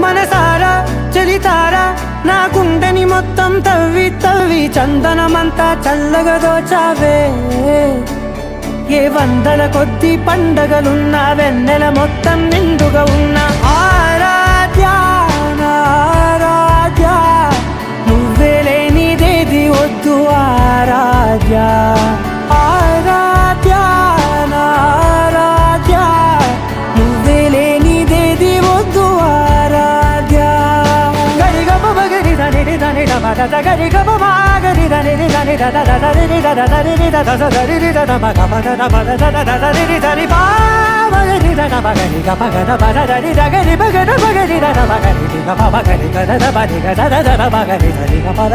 మనసారా చలితారా నా గుండెని మొత్తం తవ్వి తవ్వి చందనమంతా చల్లగా దోచావే ఏ వందల కొద్ది పండగలున్నా వెన్నెల మొత్తం నిండుగా ఉన్న ఆరాధ్యా నా ఆరాధ్యా నువ్వే లేనిదేది వద్దు ఆరాధ్యా ఆరాధ్యా నా ఆరాధ్యా నువ్వే లేనిదేది వద్దు ఆరాధ్యా గరిగ బగరి దని దని డబద గరిగ బగరి దని దని దద దరి దద దరి దద దరి దద బగ దద దరి దరి బా బగరి దద బగరి గ బగ దద దరి దగరి బగ బగరి దద బగరి గ బగరి గ దద బగరి గ దద దద బగరి దరి గ పద